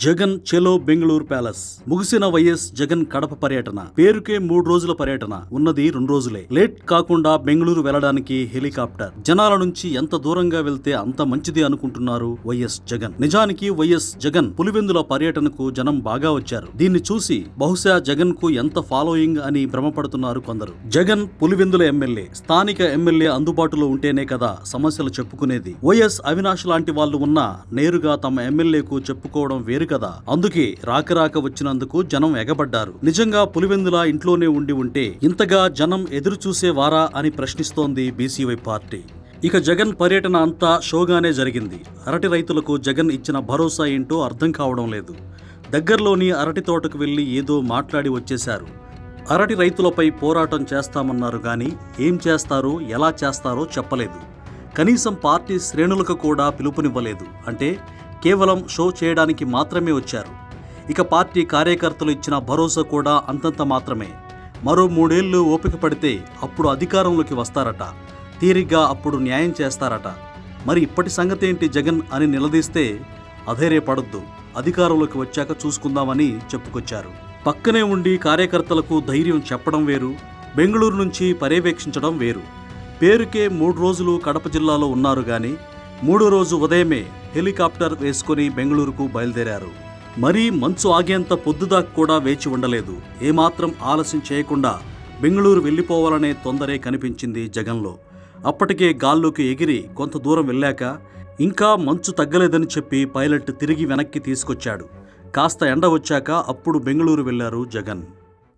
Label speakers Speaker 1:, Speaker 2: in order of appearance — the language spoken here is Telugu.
Speaker 1: జగన్ చెలో బెంగళూరు ప్యాలెస్. ముగిసిన వైఎస్ జగన్ కడప పర్యటన. పేరుకే 3 రోజుల పర్యటన, ఉన్నది 2 రోజులే. లేట్ కాకుండా బెంగళూరు వెళ్లడానికి హెలికాప్టర్. జనాల నుంచి ఎంత దూరంగా వెళ్తే అంత మంచిది అనుకుంటున్నారు వైఎస్ జగన్. నిజానికి వైఎస్ జగన్ పులివెందుల పర్యటనకు జనం బాగా వచ్చారు. దీన్ని చూసి బహుశా జగన్ కు ఎంత ఫాలోయింగ్ అని భ్రమపడుతున్నారు కొందరు. జగన్ పులివెందుల ఎమ్మెల్యే, స్థానిక ఎమ్మెల్యే అందుబాటులో ఉంటేనే కదా సమస్యలు చెప్పుకునేది. వైఎస్ అవినాష్ లాంటి వాళ్ళు ఉన్నా నేరుగా తమ ఎమ్మెల్యేకు చెప్పుకోవడం వేరు కదా. అందుకే రాక వచ్చినందుకు జనం ఎగబడ్డారు. నిజంగా పులివెందుల ఇంట్లోనే ఉంటే ఇంతగా జనం ఎదురు చూసేవారా అని ప్రశ్నిస్తోంది బీసీవై పార్టీ. ఇక జగన్ పర్యటన అంతా షోగానే జరిగింది. అరటి రైతులకు జగన్ ఇచ్చిన భరోసా ఏంటో అర్థం కావడం లేదు. దగ్గరలోని అరటి తోటకు వెళ్లి ఏదో మాట్లాడి వచ్చేశారు. అరటి రైతులపై పోరాటం చేస్తామన్నారు గాని ఏం చేస్తారో ఎలా చేస్తారో చెప్పలేదు. కనీసం పార్టీ శ్రేణులకు కూడా పిలుపునివ్వలేదు. అంటే కేవలం షో చేయడానికి మాత్రమే వచ్చారు. ఇక పార్టీ కార్యకర్తలు ఇచ్చిన భరోసా కూడా అంతంత మాత్రమే. మరో 3 ఏళ్లు ఓపిక పడితే అప్పుడు అధికారంలోకి వస్తారట. తీరిగ్గా అప్పుడు న్యాయం చేస్తారట. మరి ఇప్పటి సంగతేంటి జగన్ అని నిలదీస్తే అధైర్యపడొద్దు, అధికారంలోకి వచ్చాక చూసుకుందామని చెప్పుకొచ్చారు. పక్కనే ఉండి కార్యకర్తలకు ధైర్యం చెప్పడం వేరు, బెంగళూరు నుంచి పర్యవేక్షించడం వేరు. పేరుకే 3 రోజులు కడప జిల్లాలో ఉన్నారు గాని 3వ రోజు ఉదయమే హెలికాప్టర్ వేసుకుని బెంగళూరుకు బయలుదేరారు. మరీ మంచు ఆగేంత పొద్దుదాకా కూడా వేచి ఉండలేదు. ఏమాత్రం ఆలస్యం చేయకుండా బెంగళూరు వెళ్లిపోవాలనే తొందరే కనిపించింది జగన్లో. అప్పటికే గాల్లోకి ఎగిరి కొంత దూరం వెళ్ళాక ఇంకా మంచు తగ్గలేదని చెప్పి పైలట్ తిరిగి వెనక్కి తీసుకొచ్చాడు. కాస్త ఎండ వచ్చాక అప్పుడు బెంగళూరు వెళ్లారు జగన్.